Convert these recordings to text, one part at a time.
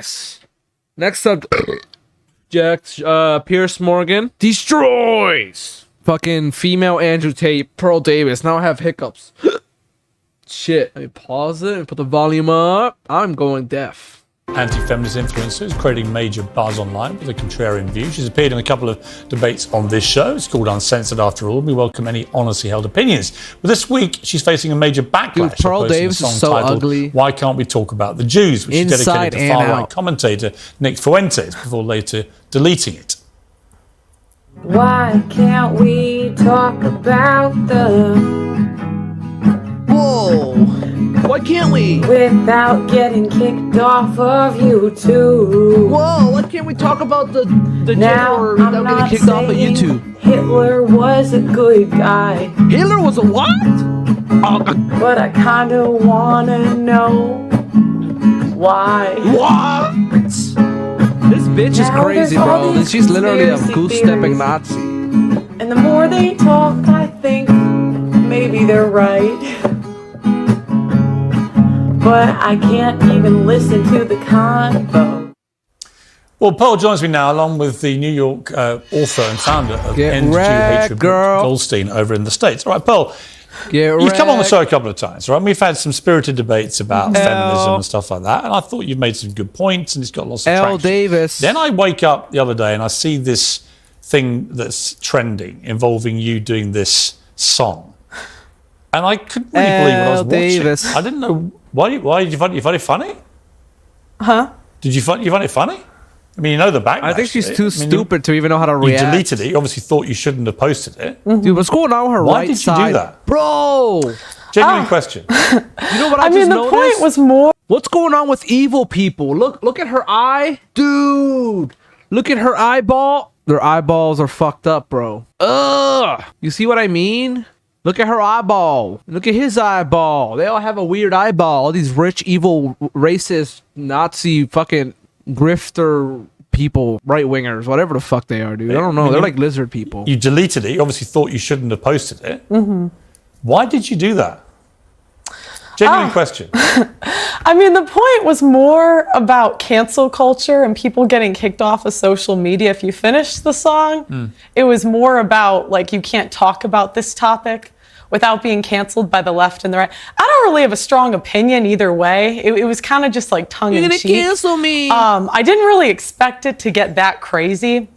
Yes. Next up, Pierce Morgan destroys fucking female Andrew Tate, Pearl Davis. Now I have hiccups. Shit. Let me pause it and put the volume up. I'm going deaf. Anti-feminist influencer is creating major buzz online with a contrarian view. She's appeared in a couple of debates on this show. It's called Uncensored After All. We welcome any honestly held opinions. But this week, she's facing a major backlash. Dude, Pearl Davis is so ugly. Why Can't We Talk About the Jews? Which is dedicated to far-right commentator Nick Fuentes before later deleting it. Why can't we talk about the... Whoa! Why can't we? Without getting kicked off of YouTube. Whoa! Why can't we talk about the Now, Jew I'm without not getting kicked off of saying YouTube? Hitler was a good guy, Hitler was a what? but I kinda wanna know why. What? This bitch is Now crazy, there's all bro. these She's literally a conspiracy goose-stepping theories. Nazi. And the more they talk, I think maybe they're right. But I can't even listen to the convo. Well, Pearl joins me now, along with the New York author and founder of End Jew Hatred, girl. Goldstein, over in the States. All right, Pearl, Get you've come on the show a couple of times, right? We've had some spirited debates about feminism and stuff like that, and I thought you've made some good points, and it's got lots of traction. Davis. Then I wake up the other day and I see this thing that's trending involving you doing this song, and I couldn't really believe what I was Davis. watching. I didn't know why did you find it funny? Huh? Did you find it funny? I mean, you know the backlash. I think she's too I mean, stupid to even know how to You react. deleted it. You obviously thought you shouldn't have posted it. Dude, what's going on with her Why right did you side? do that? Bro! Genuine question. You know what I I just mean, the noticed? point was more... What's going on with evil people? Look at her eye. Dude! Look at her eyeball. Their eyeballs are fucked up, bro. Ugh! You see what I mean? Look at her eyeball. Look at his eyeball. They all have a weird eyeball. All these rich, evil, racist, Nazi, fucking grifter people, right-wingers, whatever the fuck they are, dude. I don't know. They're like lizard people. You deleted it. You obviously thought you shouldn't have posted it. Mm-hmm. Why did you do that? Genuine question. I mean, the point was more about cancel culture and people getting kicked off of social media if you finish the song. It was more about, like, you can't talk about this topic without being canceled by the left and the right. I don't really have a strong opinion either way. It was kind of just like tongue in cheek. You're gonna cancel me. I didn't really expect it to get that crazy.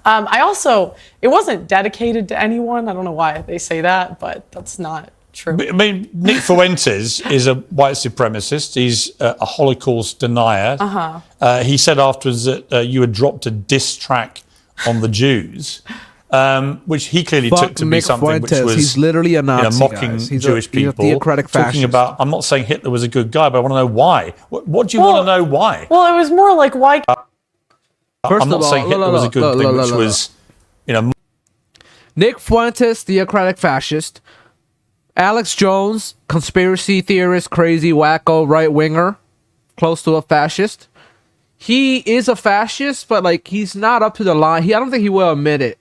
It wasn't dedicated to anyone. I don't know why they say that, but that's not true. I mean, Nick Fuentes is a white supremacist. He's a Holocaust denier. He said afterwards that you had dropped a diss track on the Jews. Which he clearly took to be Nick something Fuentes. which was He's literally a Nazi, mocking guys. He's Jewish he's people. a theocratic fascist. Talking about, I'm not saying Hitler was a good guy, but I want to know why. What do you want to know why? Well, it was more like why. I'm not saying Hitler was a good thing, which was, Nick Fuentes, theocratic fascist. Alex Jones, conspiracy theorist, crazy wacko right winger, close to a fascist. He is a fascist, but like he's not up to the line. I don't think he will admit it.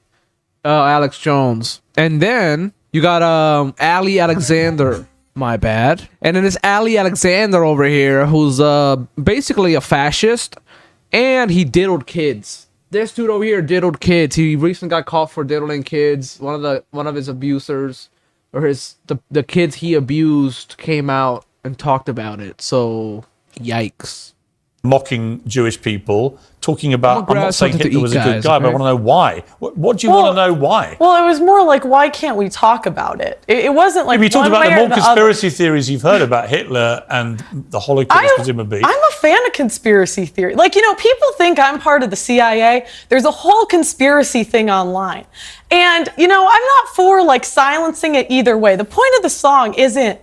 Alex Jones. And then you got Ali Alexander. My bad. And then this Ali Alexander over here, who's basically a fascist, and he diddled kids. This dude over here diddled kids. He recently got caught for diddling kids. One of his abusers, or the kids he abused, came out and talked about it. So yikes. Mocking Jewish people, talking about, I'm not saying Hitler was a good guy, but I want to know why. What do you want to know why? Well, it was more like, why can't we talk about it? It wasn't like. You talked one about the way or more the conspiracy other. theories you've heard about Hitler and the Holocaust, presumably. I'm a fan of conspiracy theory. Like, people think I'm part of the CIA. There's a whole conspiracy thing online. And, I'm not for, like, silencing it either way. The point of the song isn't,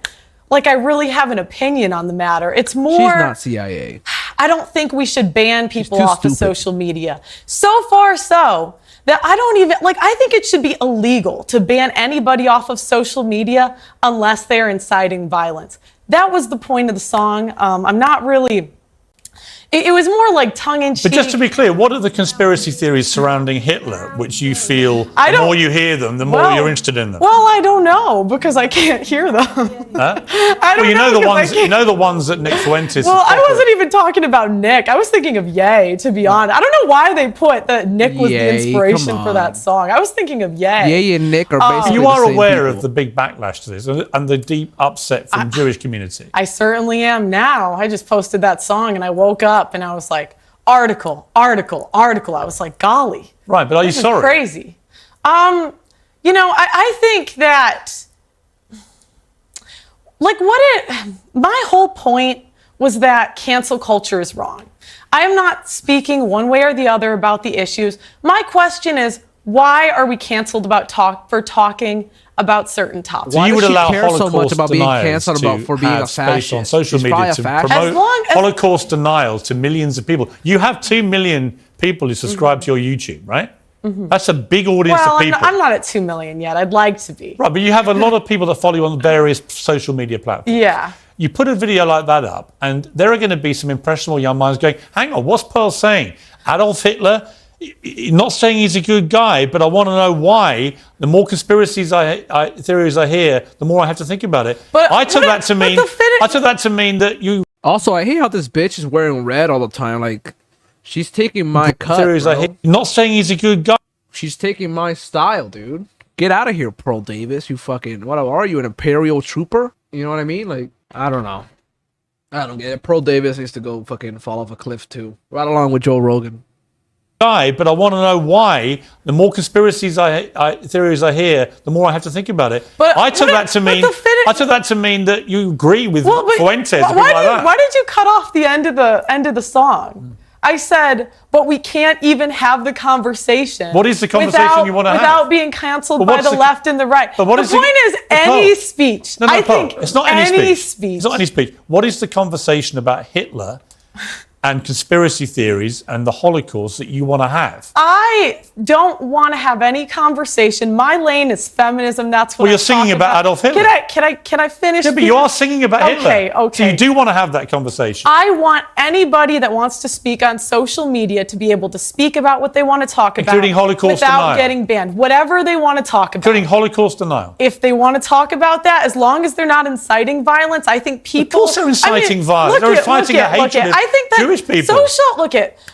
like, I really have an opinion on the matter. It's more... She's not CIA. I don't think we should ban people off of social media. So far so that I think it should be illegal to ban anybody off of social media unless they're inciting violence. That was the point of the song. I'm not really It was more like tongue-in-cheek. But just to be clear, what are the conspiracy theories surrounding Hitler, which you feel the more you hear them, the more you're interested in them? Well, I don't know because I can't hear them. Huh? You know the ones that Nick Fuentes. Well, I wasn't even talking about Nick. I was thinking of Ye, to be honest. I don't know why they put that Nick was the inspiration for that song. I was thinking of Ye. Ye and Nick are basically You are the same aware people. of the big backlash to this and the deep upset from the Jewish community. I certainly am now. I just posted that song and I woke up and I was like, article. I was like, golly. Right, but are you sorry? Crazy. I think that, my whole point was that cancel culture is wrong. I am not speaking one way or the other about the issues. My question is, why are we canceled for talking about certain topics? So you would allow Holocaust so much about being deniers canceled to for being a have space fascist? on social He's media to probably a promote fascist. Holocaust denial to millions of people. You have 2 million people who subscribe to your YouTube, right? That's a big audience of people. I'm not at 2 million yet. I'd like to be. Right, but you have a lot of people that follow you on various social media platforms. Yeah. You put a video like that up, and there are going to be some impressionable young minds going, hang on, what's Pearl saying? Adolf Hitler? Not saying he's a good guy, but I want to know why. The more conspiracies theories I hear, the more I have to think about it. But I took that to mean that you. Also, I hate how this bitch is wearing red all the time. Like, she's taking my cut, Theories I hear, not saying he's a good guy. She's taking my style, dude. Get out of here, Pearl Davis. You fucking, what are you, an Imperial trooper? You know what I mean? Like, I don't know. I don't get it. Pearl Davis needs to go fucking fall off a cliff too. Right along with Joe Rogan. But I want to know why. The more conspiracies theories I hear, the more I have to think about it. But I took that to mean that you agree with Fuentes. Why did you cut off the end of the song? I said, but we can't even have the conversation. What is the conversation you want to have? Without being canceled by the left and the right. But the point is any speech. I think it's not any speech. It's not any speech. What is the conversation about Hitler and conspiracy theories and the Holocaust that you want to have? I don't want to have any conversation. My lane is feminism. That's what you're singing about Adolf Hitler. Can I finish? Yeah, but you are singing about Hitler. Okay. So you do want to have that conversation. I want anybody that wants to speak on social media to be able to speak about what they want to talk about. Including Holocaust without denial. Getting banned. Whatever they want to talk about. Including Holocaust denial. If they want to talk about that, as long as they're not inciting violence, I think people... Of course they're inciting violence. They're inciting a hatred of Jewish people.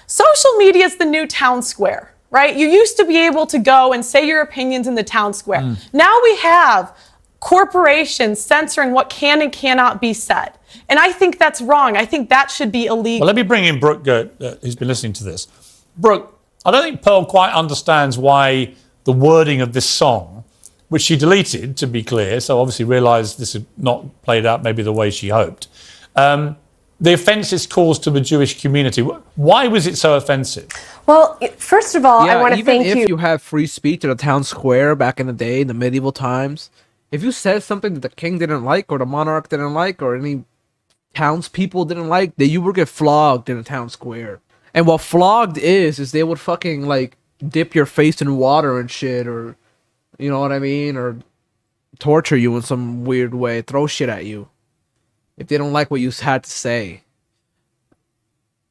Social media is the new town square, right? You used to be able to go and say your opinions in the town square. Now we have corporations censoring what can and cannot be said. And I think that's wrong. I think that should be illegal. Well, let me bring in Brooke, who's been listening to this. Brooke, I don't think Pearl quite understands why the wording of this song, which she deleted, to be clear, so obviously realised this had not played out maybe the way she hoped. The offence it's caused to the Jewish community. Why was it so offensive? Well, first of all, I want to thank you. Even if you have free speech in a town square back in the day, in the medieval times, if you said something that the king didn't like or the monarch didn't like or any townspeople didn't like, then you would get flogged in a town square. And what flogged is they would fucking like dip your face in water and shit, or you know what I mean, or torture you in some weird way, throw shit at you if they don't like what you had to say.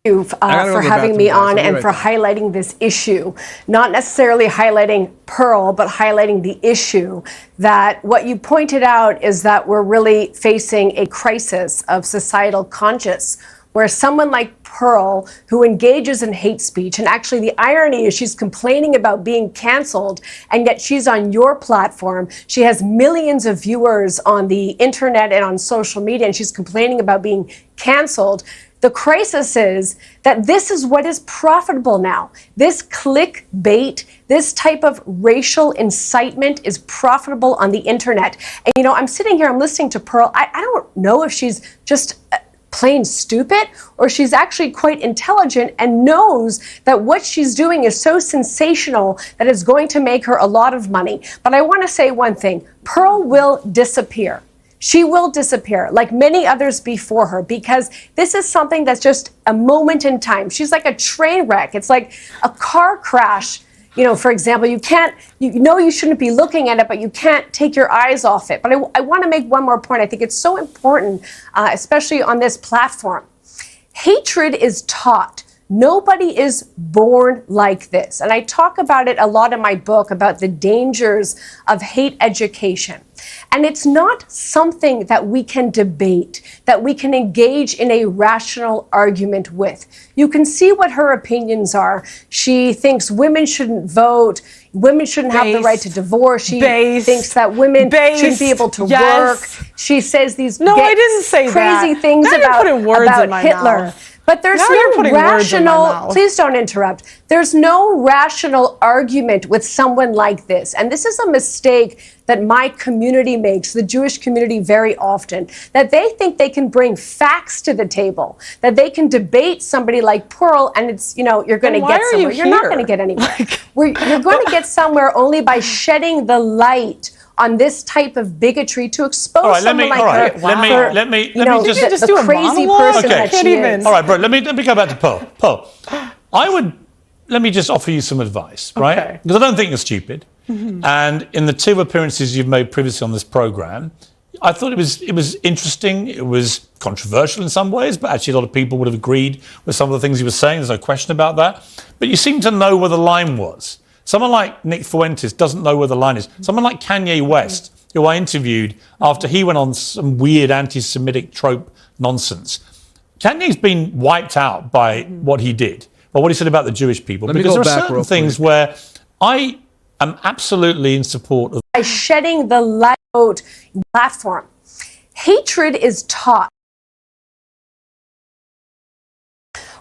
For having me on and for highlighting this issue, not necessarily highlighting Pearl, but highlighting the issue that what you pointed out is that we're really facing a crisis of societal conscience, where someone like Pearl, who engages in hate speech, and actually the irony is she's complaining about being canceled, and yet she's on your platform. She has millions of viewers on the internet and on social media, and she's complaining about being canceled. The crisis is that this is what is profitable now. This clickbait, this type of racial incitement is profitable on the internet. And, you know, I'm sitting here, I'm listening to Pearl. I don't know if she's just plain stupid or she's actually quite intelligent and knows that what she's doing is so sensational that it's going to make her a lot of money. But I want to say one thing. Pearl will disappear. She will disappear like many others before her, because this is something that's just a moment in time. She's like a train wreck. It's like a car crash. You know, for example, you know you shouldn't be looking at it, but you can't take your eyes off it. But I want to make one more point. I think it's so important, especially on this platform. Hatred is taught. Nobody is born like this. And I talk about it a lot in my book about the dangers of hate education. And it's not something that we can debate, that we can engage in a rational argument with. You can see what her opinions are. She thinks women shouldn't vote, women shouldn't have the right to divorce. She thinks that women shouldn't be able to work. She says these I didn't say crazy that. things Now about Hitler. Mouth. But there's no rational, please don't interrupt. There's no rational argument with someone like this. And this is a mistake that my community makes, the Jewish community, very often, that they think they can bring facts to the table, that they can debate somebody like Pearl and it's, you're going to get somewhere. You're not going to get anywhere. You're going to get somewhere only by shedding the light on this type of bigotry to expose someone like her. Let me just do a crazy person that she is. All right, bro. Let me go back to Pearl. Pearl, let me just offer you some advice, right? Because I don't think you're stupid. And in the 2 appearances you've made previously on this program, I thought it was interesting. It was controversial in some ways, but actually a lot of people would have agreed with some of the things you were saying. There's no question about that. But you seem to know where the line was. Someone like Nick Fuentes doesn't know where the line is. Someone like Kanye West, who I interviewed after he went on some weird anti-Semitic trope nonsense. Kanye's been wiped out by what he did, or what he said about the Jewish people. Because there are certain things where I am absolutely in support of. By shedding the light platform, hatred is taught.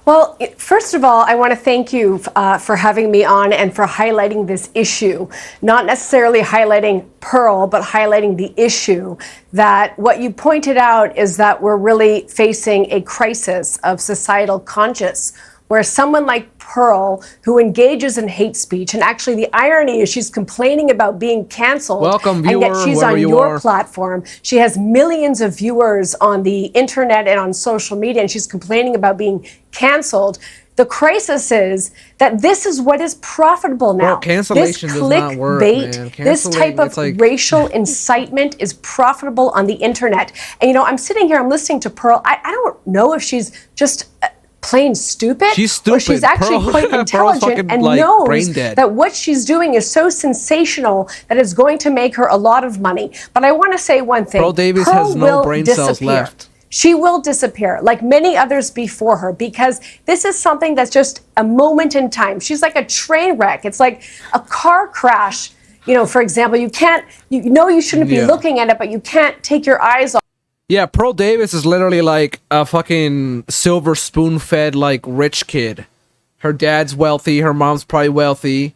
Well, first of all, I want to thank you for having me on and for highlighting this issue, not necessarily highlighting Pearl, but highlighting the issue that what you pointed out is that we're really facing a crisis of societal conscience, where someone like Pearl, who engages in hate speech, and actually the irony is she's complaining about being canceled, Welcome, viewer, and yet she's on your platform. She has millions of viewers on the internet and on social media, and she's complaining about being canceled. The crisis is that this is what is profitable now. Well, cancellation this does not work, man. This type of racial incitement is profitable on the internet. And I'm sitting here, I'm listening to Pearl. I don't know if she's just plain stupid, she's stupid, or she's actually quite intelligent and knows that what she's doing is so sensational that it's going to make her a lot of money. But I want to say one thing. Pearl Davis has no brain cells left. She will disappear, like many others before her, because this is something that's just a moment in time. She's like a train wreck. It's like a car crash. For example, you shouldn't be looking at it, but you can't take your eyes off. Yeah, Pearl Davis is literally like a fucking silver spoon-fed, like, rich kid. Her dad's wealthy, her mom's probably wealthy.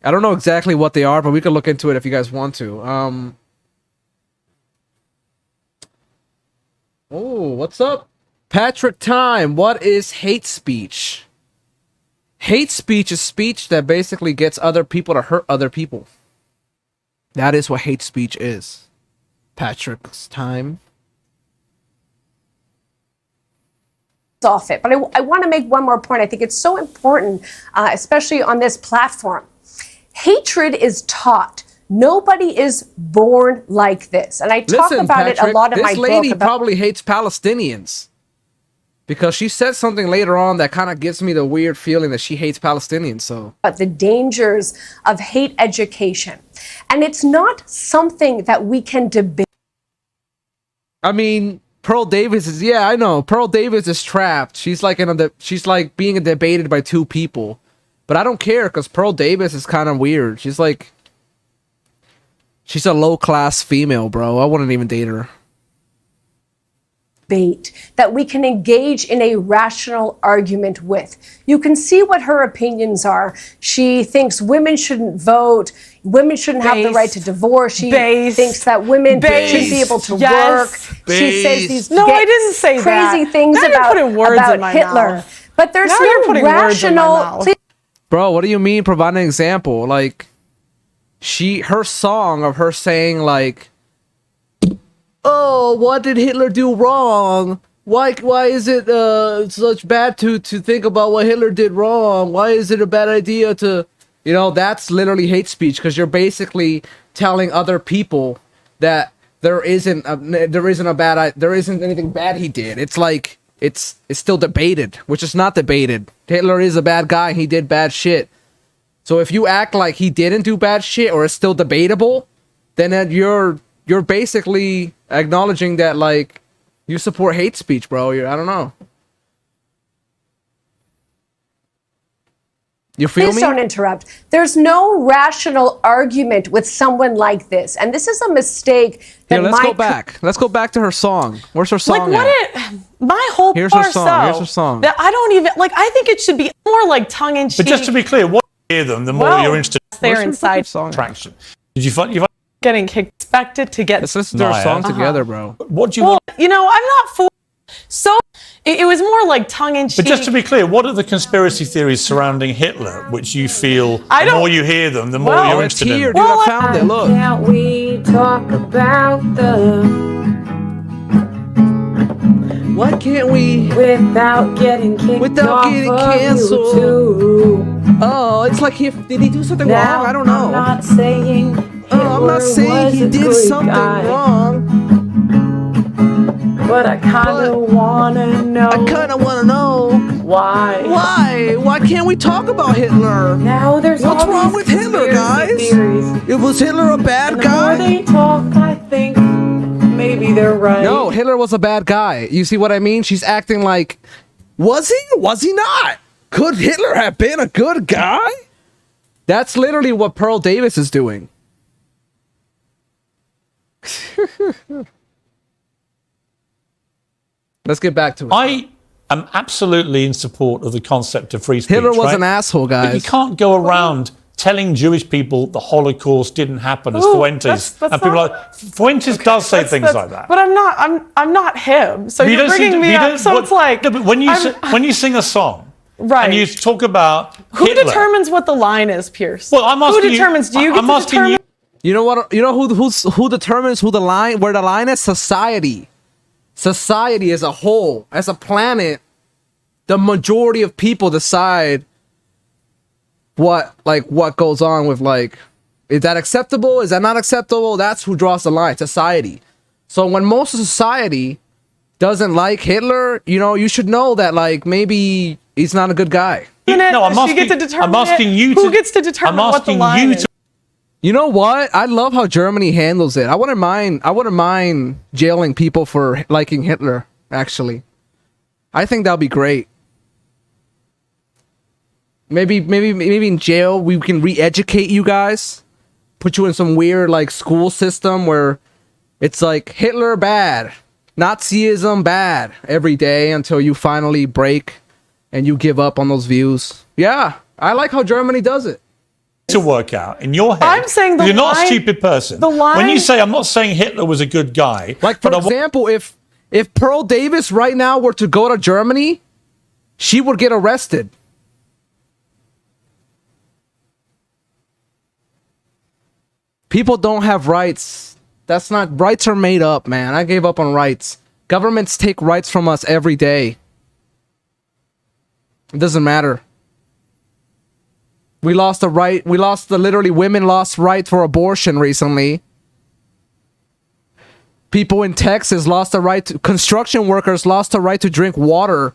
I don't know exactly what they are, but we could look into it if you guys want to. Oh, what's up? Patrick Time, what is hate speech? Hate speech is speech that basically gets other people to hurt other people. That is what hate speech is. Patrick's Time. Off it. But I want to make one more point. I think it's so important, especially on this platform. Hatred is taught. Nobody is born like this. And I talk about it a lot in my book. This lady probably hates Palestinians, because she said something later on that kind of gives me the weird feeling that she hates Palestinians. So, but the dangers of hate education. And it's not something that we can debate. I mean, Pearl Davis is, yeah, I know. Pearl Davis is trapped. She's like she's like being debated by 2 people. But I don't care, because Pearl Davis is kind of weird. She's like, she's a low-class female, bro. I wouldn't even date her. That we can engage in a rational argument with. You can see what her opinions are. She thinks women shouldn't vote, women shouldn't have the right to divorce. She thinks that women shouldn't be able to work. She says these crazy things about Hitler. But there's no rational. Bro, what do you mean provide an example? Like, her song of her saying, like, oh, what did Hitler do wrong? Why is it such bad to think about what Hitler did wrong? Why is it a bad idea to, that's literally hate speech, because you're basically telling other people that there isn't anything bad he did. It's like, it's still debated, which is not debated. Hitler is a bad guy. He did bad shit. So if you act like he didn't do bad shit or it's still debatable, then you're basically acknowledging that, like, you support hate speech, bro. I don't know. You feel Please me? don't interrupt. There's no rational argument with someone like this. And this is a mistake that Here, let's go back. Let's go back to her song. Where's her song My whole Here's her parse, song. though, Here's her song. that I don't even, like, I think it should be more like tongue-in-cheek. But just to be clear, what you hear them, the more you're interested They're Where's her inside fucking song? traction. Did you find getting expected to get... Let's listen to her song together, bro. what do you Well, want? you know, I'm not for... So, it was more like tongue-in-cheek. But just to be clear, what are the conspiracy theories surrounding Hitler, which you feel I the don't- more you hear them, the more Well, you're It's interested here, in dude. them? I found it. Look. Can't we talk about Why can't we? without getting kicked Without off getting of canceled. YouTube? Oh, it's like did he do something Now, wrong? I don't know. I'm not saying I'm not saying he did something wrong. but I kind of want to know I kind of want to know why. why. Why can't we talk about Hitler? Now there's What's all wrong these with Hitler, conspiracy guys? theories. Was Hitler a bad And the more guy? they talk, I think maybe they're right. No, Hitler was a bad guy. You see what I mean? She's acting like, was he? Was he not? Could Hitler have been a good guy? That's literally what Pearl Davis is doing. Let's get back to it. I am absolutely in support of the concept of free speech. Hitler was right? an asshole, But you guys. can't go around telling Jewish people the Holocaust didn't happen as Ooh, Fuentes. that's And people are not- like, Fuentes does say things like that. But I'm not him. So But you you're don't seem bringing to- me you up. don't- So what- it's like... no, but when you I'm- when you sing a song, Right. and you talk about Who Hitler, determines what the line is, Pierce? Well, I'm asking Who determines? you. Do you get I'm to asking determine? you. You know what? You know who determines where the line is? Society. Society as a whole, as a planet, the majority of people decide what goes on with, like, is that acceptable? Is that not acceptable? That's who draws the line. Society. So when most of society doesn't like Hitler, you know, you should know that, like, maybe he's not a good guy. No, I'm Does she asking. get to determine I'm asking it? you. Who gets to determine I'm what the asking line you is? to. You know what? I love how Germany handles it. I wouldn't mind jailing people for liking Hitler, actually. I think that'd be great. Maybe in jail we can re-educate you guys. Put you in some weird, like, school system where it's like Hitler bad, Nazism bad every day until you finally break and you give up on those views. Yeah, I like how Germany does it. To work out in your head. I'm saying the you're not a line- stupid person. the line- When you say, I'm not saying Hitler was a good guy. Like, for but example, if Pearl Davis right now were to go to Germany, she would get arrested. People don't have rights. That's not... Rights are made up, man. I gave up on rights. Governments take rights from us every day. It doesn't matter. We lost the right... literally, women lost right for abortion recently. People in Texas lost the right to... Construction workers lost the right to drink water.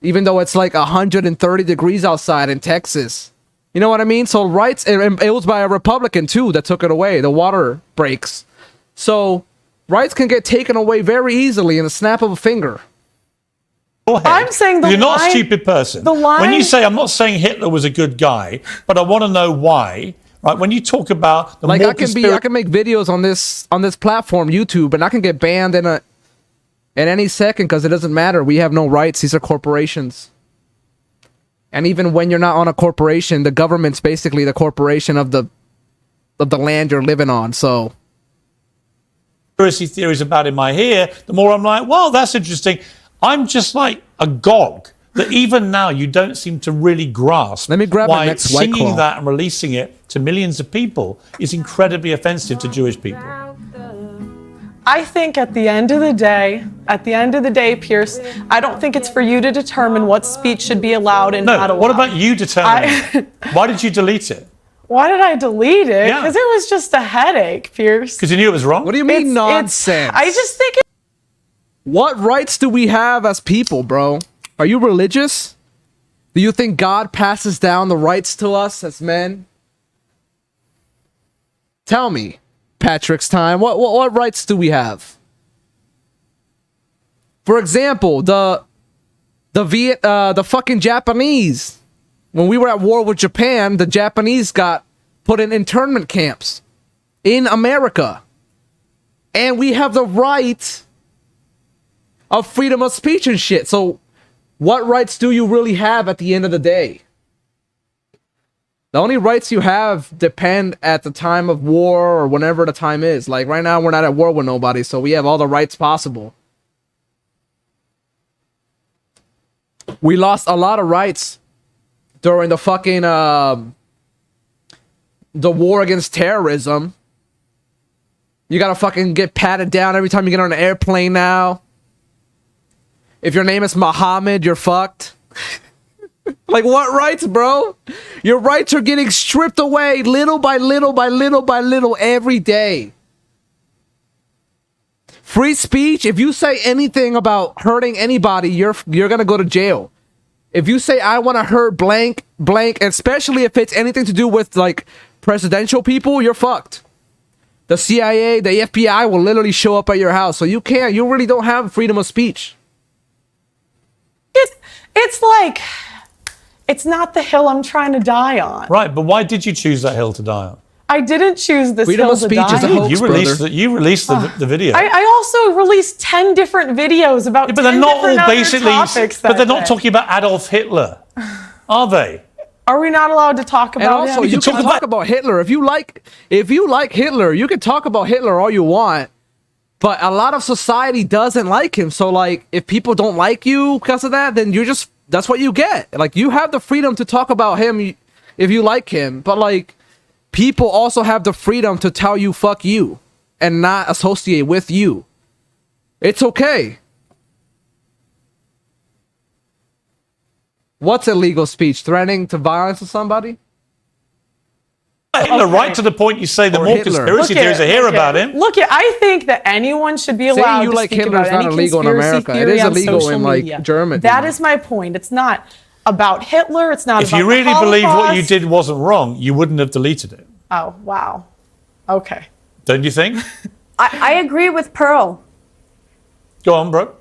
Even though it's like 130 degrees outside in Texas. You know what I mean? So rights... It was by a Republican, too, that took it away. The water breaks. So rights can get taken away very easily in a snap of a finger. your head, I'm saying the you're not a line- stupid person. the line- When you say, I'm not saying Hitler was a good guy, but I want to know why. Right? When you talk about the Like, more I can make videos on this platform, YouTube, and I can get banned in any second because it doesn't matter. We have no rights. These are corporations. And even when you're not on a corporation, the government's basically the corporation of the land you're living on. So conspiracy theories about him I hear, the more I'm like, well, that's interesting. I'm just like agog that even now you don't seem to really grasp Let me grab my why next White singing Claw. that and releasing it to millions of people is incredibly offensive to Jewish people. I think at the end of the day, Pierce, I don't think it's for you to determine what speech should be allowed and not No, allowed. what about you determining? Why did you delete it? Why did I delete it? Yeah. Because it was just a headache, Pierce. Because you knew it was wrong? what do you mean It's- nonsense? I just think What rights do we have as people, bro? Are you religious? Do you think God passes down the rights to us as men? Tell me, Patrick's time. What rights do we have? For example, the fucking Japanese. When we were at war with Japan, the Japanese got put in internment camps in America. And we have the right of freedom of speech and shit. So what rights do you really have at the end of the day? The only rights you have depend at the time of war or whenever the time is. Like right now, we're not at war with nobody, so we have all the rights possible. We lost a lot of rights during the fucking the war against terrorism. You gotta fucking get patted down every time you get on an airplane now. If your name is Muhammad, you're fucked. Like, what rights, bro? Your rights are getting stripped away little by little by little by little every day. Free speech, if you say anything about hurting anybody, you're gonna go to jail. If you say, I want to hurt blank, especially if it's anything to do with, like, presidential people, you're fucked. The CIA, the FBI will literally show up at your house. So you really don't have freedom of speech. It's like, it's not the hill I'm trying to die on. Right, but why did you choose that hill to die on? I didn't choose this Freedom hill of to speech die is a on. hoax, You released the video. I also released 10 different videos about Yeah, but they're 10 not different all other basically. topics But they're that not day. talking about Adolf Hitler, are they? Are we not allowed to talk about And also, him? you can talk about Hitler. If you like Hitler, you can talk about Hitler all you want. But a lot of society doesn't like him. So, like, if people don't like you because of that, then that's what you get. Like, you have the freedom to talk about him if you like him. But, like, people also have the freedom to tell you fuck you and not associate with you. It's okay. What's illegal speech? Threatening to violence to somebody? Hitler, right to the point you say the Or more Hitler. conspiracy theories I hear about him. Look, I think that anyone should be allowed Saying you to like speak Hitler about is not any illegal in conspiracy America. It theory is on illegal social in, like, media. Germany. That is my point. It's not about Hitler. It's not If about you really the believe what you Holocaust. did wasn't wrong, you wouldn't have deleted it. Oh, wow. Okay. Don't you think? I agree with Pearl. Go on, bro.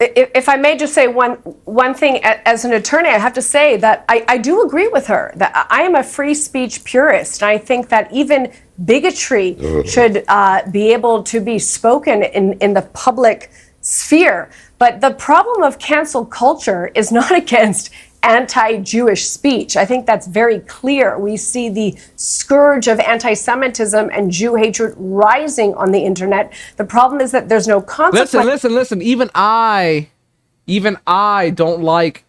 If I may just say one thing, as an attorney, I have to say that I do agree with her, that I am a free speech purist. And I think that even bigotry should be able to be spoken in the public sphere. But the problem of cancel culture is not against anti-Jewish speech. I think that's very clear. We see the scourge of anti-Semitism and Jew hatred rising on the internet. The problem is that there's no consequence. Listen. Even I don't like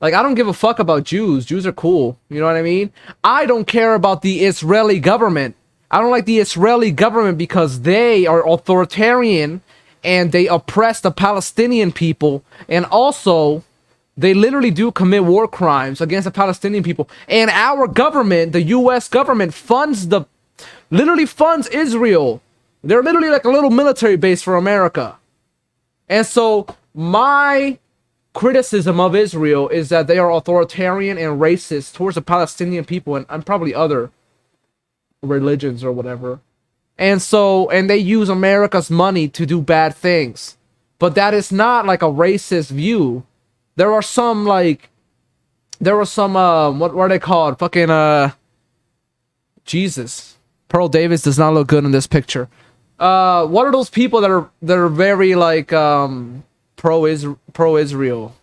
I don't give a fuck about Jews. Jews are cool. You know what I mean? I don't care about the Israeli government. I don't like the Israeli government because they are authoritarian and they oppress the Palestinian people, and also they literally do commit war crimes against the Palestinian people. And our government, the U.S. government, literally funds Israel. They're literally like a little military base for America. And so my criticism of Israel is that they are authoritarian and racist towards the Palestinian people and probably other religions or whatever. And they use America's money to do bad things. But that is not like a racist view. There are some what are they called? Fucking Jesus. Pearl Davis does not look good in this picture. What are those people that are very like pro-Israel?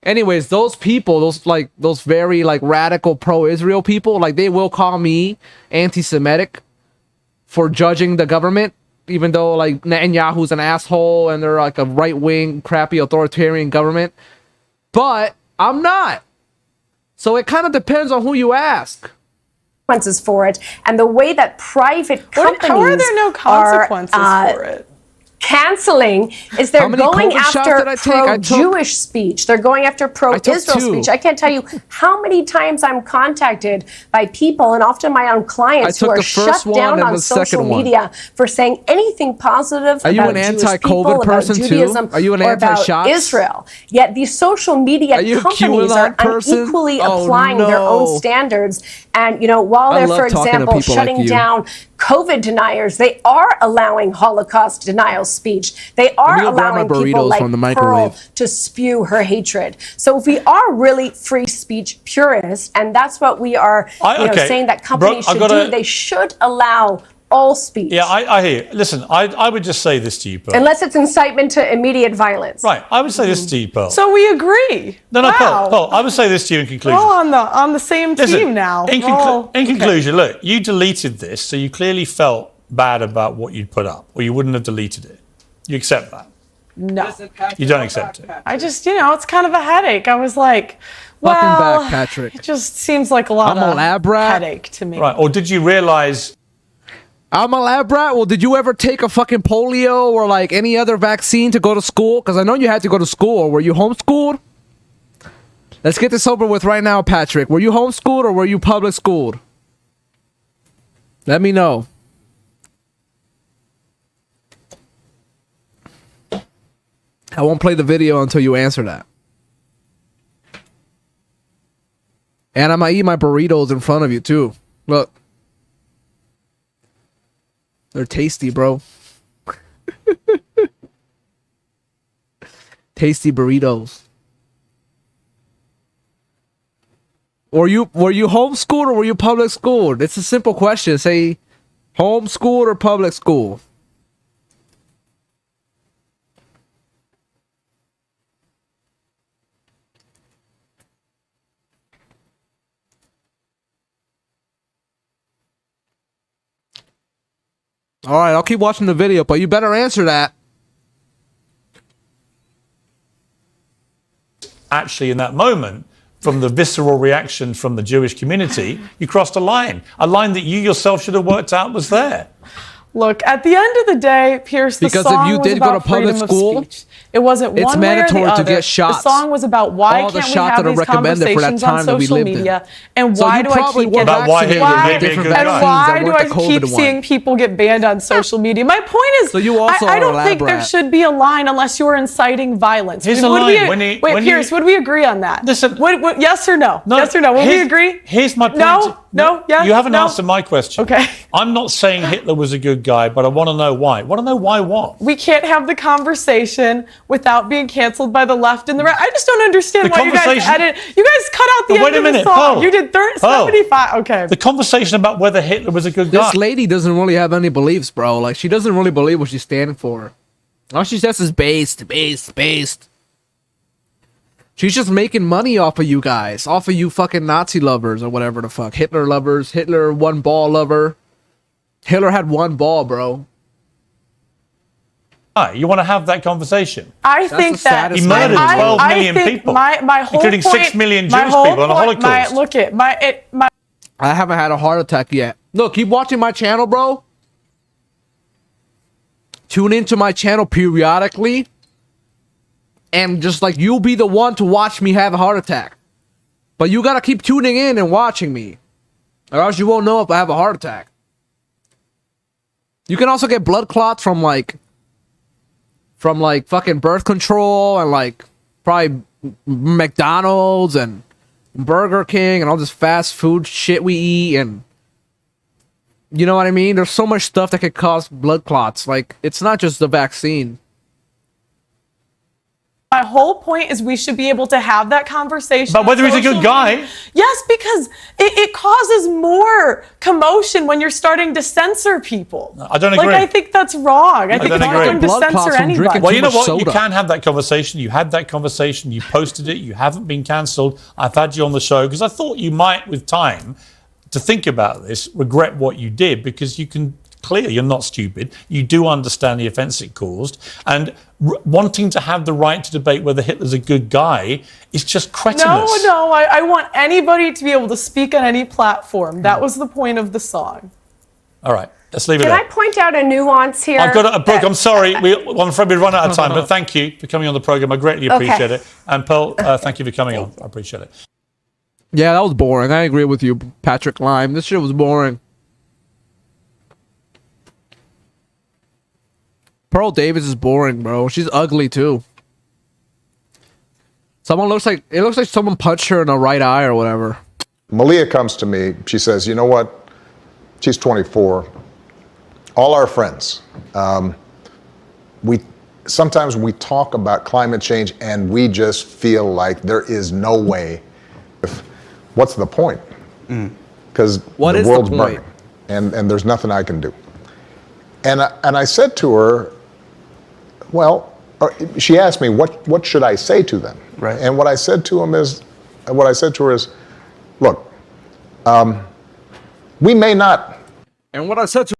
Anyways, those people, those very like radical pro-Israel people, like they will call me anti-Semitic for judging the government, even though like Netanyahu's an asshole and they're like a right-wing, crappy, authoritarian government. But I'm not. So it kind of depends on who you ask. For it, and the way that private companies How are there no consequences for it? canceling is they're many going COVID shots after did I take? I took- pro-Jewish speech. They're going after pro-Israel 2. speech. I can't tell you how many times I'm contacted by people, and often my own clients, I who took are the first shut one down and on the social second one. media for saying anything positive Are you about an Jewish anti-COVID people, person about too? Judaism, Are you an or about anti-shots? Israel. Yet these social media Are you a companies are QAnon person? unequally Oh, applying their own no. standards. And, while I they're, love for talking to example, people like shutting you. down COVID deniers, they are allowing Holocaust denial speech. They are me go grab my allowing people burritos like from the Pearl microwave. to spew her hatred. So if we are really free speech purists, and that's what we are saying that companies Brooke, should do, they should allow all speech. Yeah, I hear you. Listen, I would just say this to you, Pearl. Unless it's incitement to immediate violence. Right, I would say this to you, Pearl. So we agree. No, Wow. Pearl, I would say this to you in conclusion. We're all on the same team now. In Okay. conclusion, look, you deleted this, so you clearly felt bad about what you'd put up, or you wouldn't have deleted it. You accept that? No. You don't accept it? I just, it's kind of a headache. I was like, well, back, Patrick. it just seems like a lot I'm a of lab rat. headache to me. Right, or did you realize... I'm a lab rat. Well, did you ever take a fucking polio or like any other vaccine to go to school? Because I know you had to go to school. Were you homeschooled? Let's get this over with right now, Patrick. Were you homeschooled or were you public schooled? Let me know. I won't play the video until you answer that. And I'm gonna eat my burritos in front of you too. Look. They're tasty, bro. Tasty burritos. Were you homeschooled or were you public schooled? It's a simple question. Say homeschooled or public school. All right, I'll keep watching the video, but you better answer that. Actually, in that moment, from the visceral reaction from the Jewish community, you crossed a line that you yourself should have worked out was there. Look, at the end of the day, Pierce, the Because song if you was did go about to public freedom of school, speech. It wasn't it's one way or the mandatory to other. get shots. The song was about why All the can't we shots have that are these recommended for that conversations on time that we social lived in. media, and So why you do I probably keep were getting About why vaccinated Hitler with may be a different good guy. and vaccines why that do weren't I the COVID keep one. seeing people get banned on social media? My point is, So you also I are a don't lab think there rat. should be a line unless you're inciting violence. Here's a Would we- line. Wait, When Pierce, you- would we agree on that? Listen. Yes or no? No, Yes or no? Would we here's- agree? Here's my point. No, yes, You haven't no. answered my question. Okay. I'm not saying Hitler was a good guy, but I want to know why. Want to know why what? We can't have the conversation without being canceled by the left and the right. I just don't understand The why you guys conversation- edit. You guys cut out the Wait end a of minute, the song. Paul. You did Paul. 75. Okay. The conversation about whether Hitler was a good guy. This lady doesn't really have any beliefs, bro. Like, she doesn't really believe what she's standing for. All she says is based. She's just making money off of you guys. Off of you fucking Nazi lovers or whatever the fuck. Hitler lovers. Hitler one ball lover. Hitler had one ball, bro. You want to have that conversation? I the think that saddest He murdered I- 12 I million think people, my whole including point, 6 million my Jewish whole people in the point- Holocaust. Look at my I haven't had a heart attack yet. Look, keep watching my channel, bro. Tune into my channel periodically. And just like, you'll be the one to watch me have a heart attack. But you gotta keep tuning in and watching me. Or else you won't know if I have a heart attack. You can also get blood clots from like fucking birth control and like probably McDonald's and Burger King and all this fast food shit we eat, and you know what I mean? There's so much stuff that could cause blood clots. Like, it's not just the vaccine. My whole point is we should be able to have that conversation. But whether on he's a good social guy. media. Yes, because it causes more commotion when you're starting to censor people. I don't agree. Like, I think that's wrong. I think don't it's agree. wrong to Blood clots censor from anybody. drinking Well, too you know much what? You soda. can have that conversation. You had that conversation. You posted it. You haven't been cancelled. I've had you on the show because I thought you might, with time, to think about this, regret what you did, because you can clearly, you're not stupid. You do understand the offence it caused, and wanting to have the right to debate whether Hitler's a good guy is just cretinous. No, I want anybody to be able to speak on any platform. That was the point of the song. All right, let's leave it Can there. I point out a nuance here? I've got Brooke, I'm sorry. I'm afraid we've run out of time, but thank you for coming on the program. I greatly appreciate it. And Pearl, thank you for coming on. I appreciate it. Yeah, that was boring. I agree with you, Patrick Lime. This shit was boring. Pearl Davis is boring, bro. She's ugly too. It looks like someone punched her in the right eye or whatever. Malia comes to me. She says, "You know what? She's 24. All our friends, sometimes we talk about climate change and we just feel like there is no way. What's the point? Because the world's burning, and there's nothing I can do." And I said to her, well, she asked me, what should I say to them? Right. And what I said to her is, look, we may not. And what I said to